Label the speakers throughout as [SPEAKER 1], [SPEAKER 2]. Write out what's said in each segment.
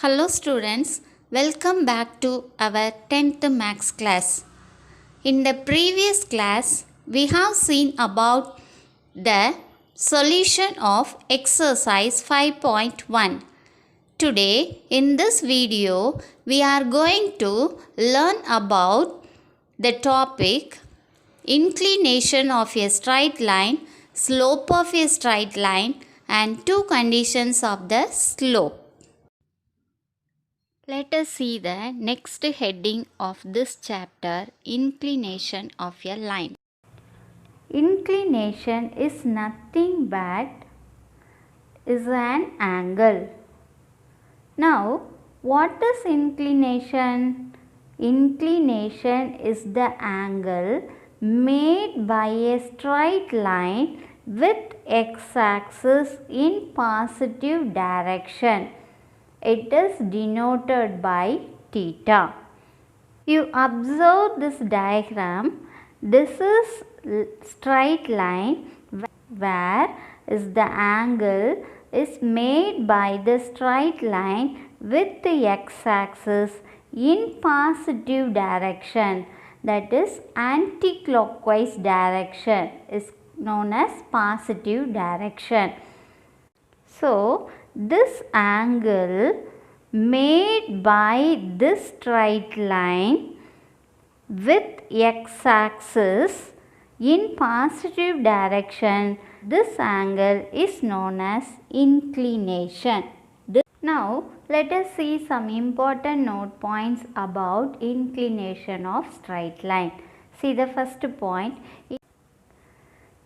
[SPEAKER 1] Hello students, welcome back to our 10th Maths class. In the previous class, we have seen about the solution of exercise 5.1. Today, in this video, we are going to learn about the topic inclination of a straight line, slope of a straight line, and two conditions of the slope. Let us see the next heading of this chapter, inclination of a line. Inclination is nothing but is an angle. Now, what is inclination? Inclination is the angle made by a straight line with x-axis in positive direction. It is denoted by theta. You observe this diagram. This is straight line where is the angle is made by the straight line with the x-axis in positive direction, that is anti-clockwise direction is known as positive direction. So, this angle made by this straight line with x-axis in positive direction, this angle is known as inclination. Now, let us see some important note points about inclination of straight line. See the first point.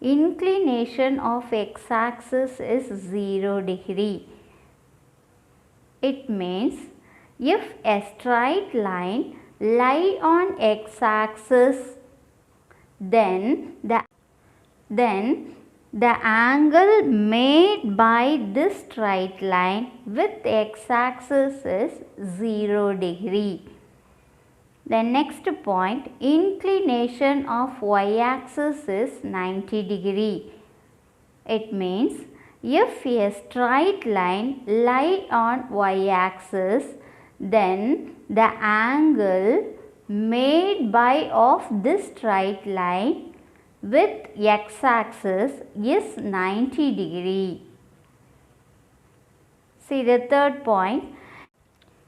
[SPEAKER 1] Inclination of x-axis is 0 degree. It means if a straight line lie on x-axis, then the angle made by this straight line with x-axis is 0 degree. The next point, inclination of y-axis is 90 degree. It means if a straight line lie on y-axis, then the angle made by of this straight line with x-axis is 90 degree. See the third point.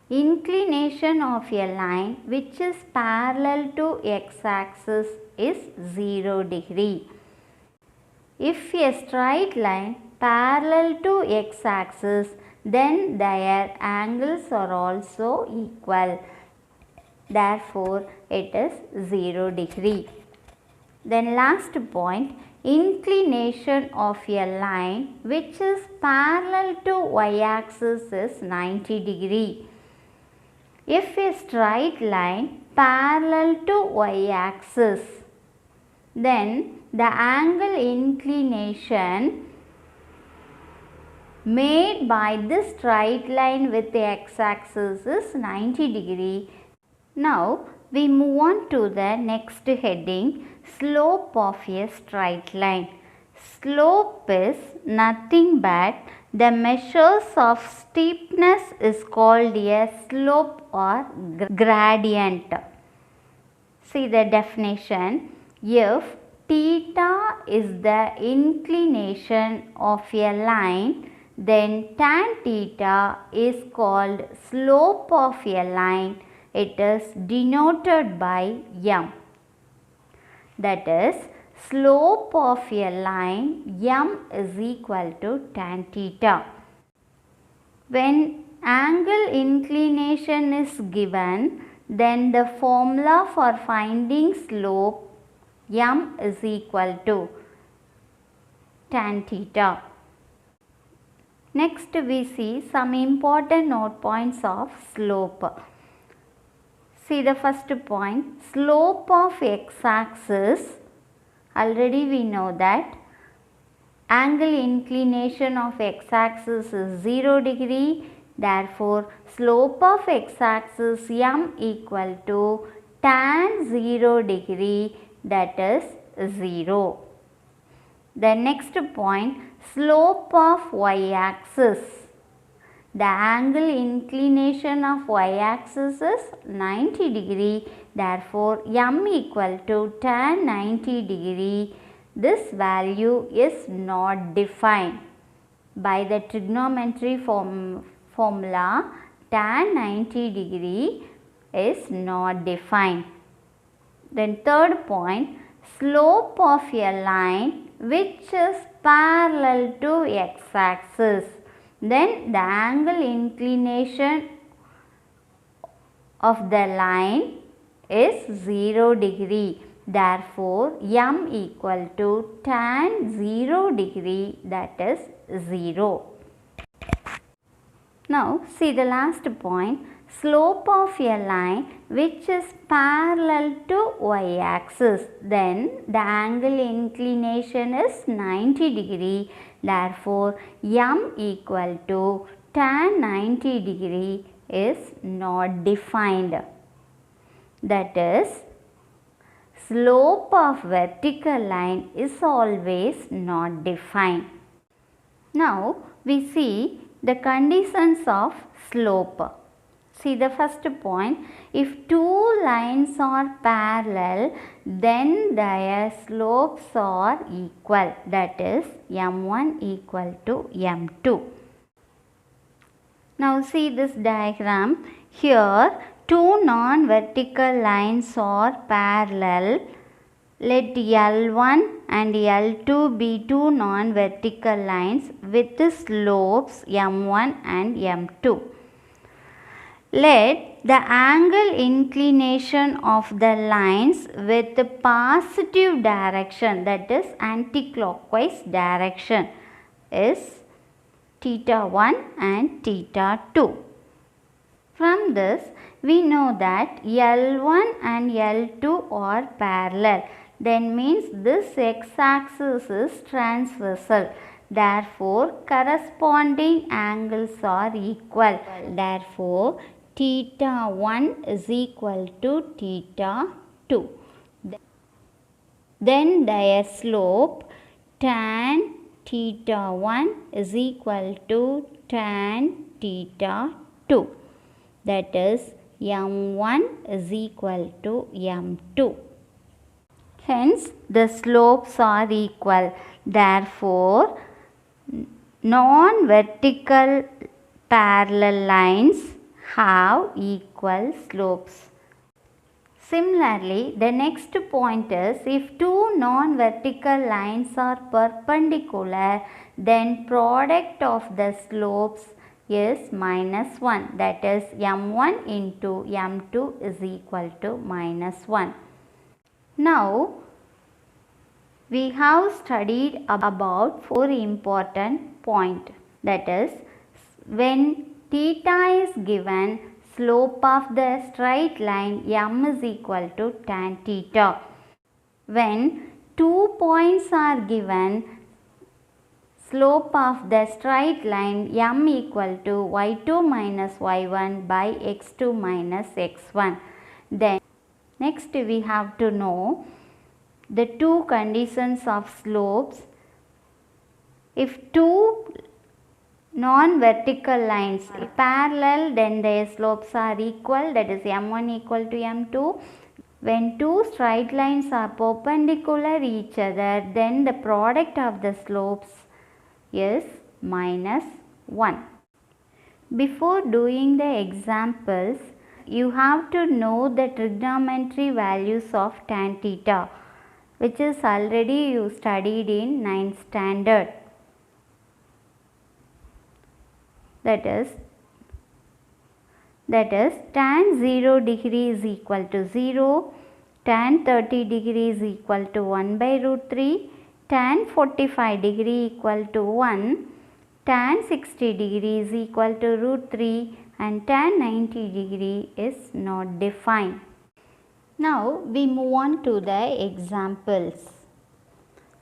[SPEAKER 1] Inclination of a line which is parallel to x-axis is 0 degree. If a straight line parallel to x-axis, then their angles are also equal. Therefore, it is 0 degree. Then last point, inclination of a line which is parallel to y-axis is 90 degree. If a straight line parallel to y-axis, then the angle inclination made by this straight line with the x-axis is 90 degree. Now we move on to the next heading, slope of a straight line. Slope is nothing but the measures of steepness is called a slope or gradient. See the definition. If theta is the inclination of a line, then tan theta is called slope of a line. It is denoted by m. That is, slope of a line m is equal to tan theta. When angle inclination is given, then the formula for finding slope m is equal to tan theta. Next we see some important note points of slope. See the first point, slope of x-axis. Already we know that angle inclination of x-axis is 0 degree. Therefore, slope of x-axis m equal to tan 0 degree, that is 0. The next point, slope of y-axis. the angle inclination of y-axis is 90 degree. Therefore, m equal to tan 90 degree. This value is not defined. By the trigonometry formula, tan 90 degree is not defined. Then third point, slope of a line which is parallel to x-axis. Then the angle inclination of the line is 0 degree. Therefore, m equal to tan 0 degree, that is 0. Now, see the last point, slope of a line which is parallel to y-axis. Then the angle inclination is 90 degree. Therefore, m equal to tan 90 degree is not defined. That is, slope of vertical line is always not defined. Now, we see the conditions of slope. See the first point, if two lines are parallel, then their slopes are equal, that is m1 equal to m2. Now see this diagram, here two non-vertical lines are parallel. Let L1 and L2 be two non-vertical lines with the slopes m1 and m2. Let the angle inclination of the lines with the positive direction, that is anti-clockwise direction, is theta 1 and theta 2. From this, we know that L1 and L2 are parallel. Then means this x-axis is transversal. Therefore, corresponding angles are equal. Therefore, theta 1 is equal to theta 2. Then their slope tan theta 1 is equal to tan theta 2. That is m1 is equal to m2. Hence, the slopes are equal. Therefore, non-vertical parallel lines have equal slopes. Similarly, the next point is, if two non-vertical lines are perpendicular, then product of the slopes is -1, that is m1 into m2 is equal to -1. Now, we have studied about four important points, that is, when theta is given, slope of the straight line m is equal to tan theta. When 2 points are given, slope of the straight line m equal to y2 minus y1 by x2 minus x1. Then next we have to know the two conditions of slopes. If two non-vertical lines are parallel, then their slopes are equal, that is m1 equal to m2. When two straight lines are perpendicular each other, then the product of the slopes is -1. Before doing the examples, you have to know the trigonometry values of tan theta, which is already you studied in 9th standard. That is tan 0 degree is equal to 0, tan 30 degree is equal to 1 by root 3, tan 45 degree equal to 1, tan 60 degree is equal to root 3, and tan 90 degree is not defined. Now we move on to the examples.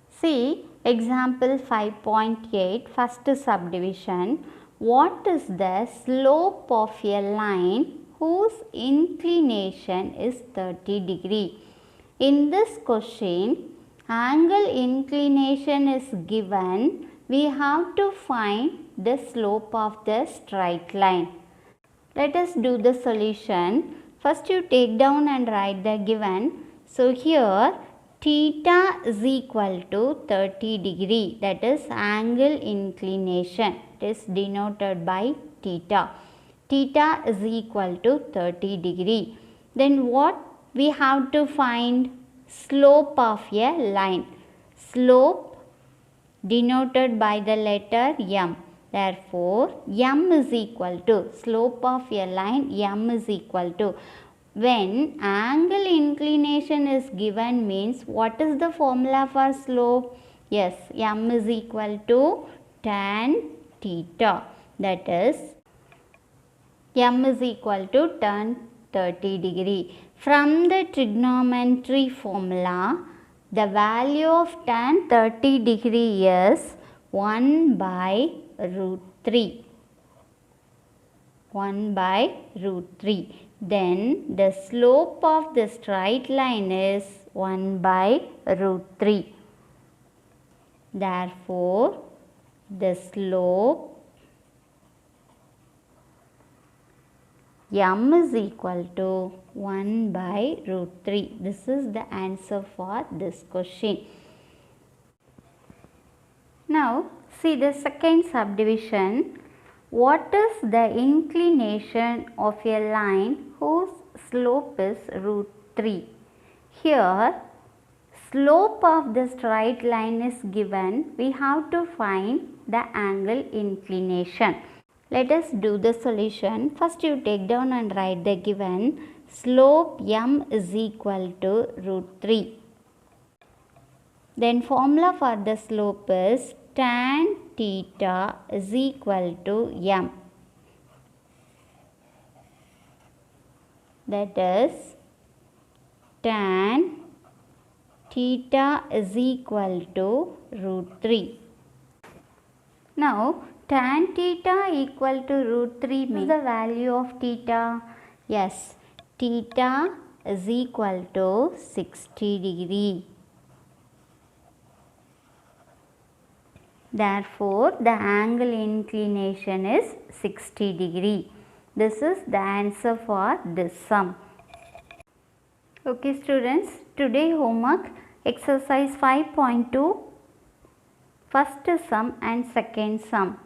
[SPEAKER 1] See example 5.8, first subdivision. What is the slope of a line whose inclination is 30 degree? In this question, angle inclination is given. We have to find the slope of the straight line. Let us do the solution. First you take down and write the given. So here theta is equal to 30 degree, that is angle inclination. It is denoted by theta. Theta is equal to 30 degree. Then what we have to find? Slope of a line. Slope denoted by the letter m. Therefore, m is equal to, slope of a line m is equal to, when angle inclination is given means what is the formula for slope? Yes, m is equal to tan theta, that is m is equal to tan 30 degree. From the trigonometry formula, the value of tan 30 degree is 1 by root 3. 1 by root 3. Then the slope of the straight line is 1 by root 3. Therefore, the slope m is equal to 1 by root 3. This is the answer for this question. Now, see the second subdivision. What is the inclination of a line whose slope is root 3? Here, slope of the straight line is given. We have to find the angle inclination. Let us do the solution. First you take down and write the given. Slope m is equal to root 3. Then formula for the slope is tan theta is equal to m. That is tan theta is equal to root 3. Now, tan theta equal to root 3 means the value of theta. Yes, theta is equal to 60 degree. Therefore, the angle inclination is 60 degree. This is the answer for this sum. Okay students, today homework exercise 5.2, first sum and second sum.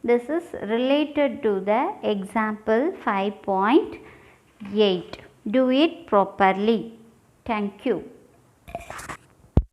[SPEAKER 1] This is related to the example 5.8. Do it properly. Thank you.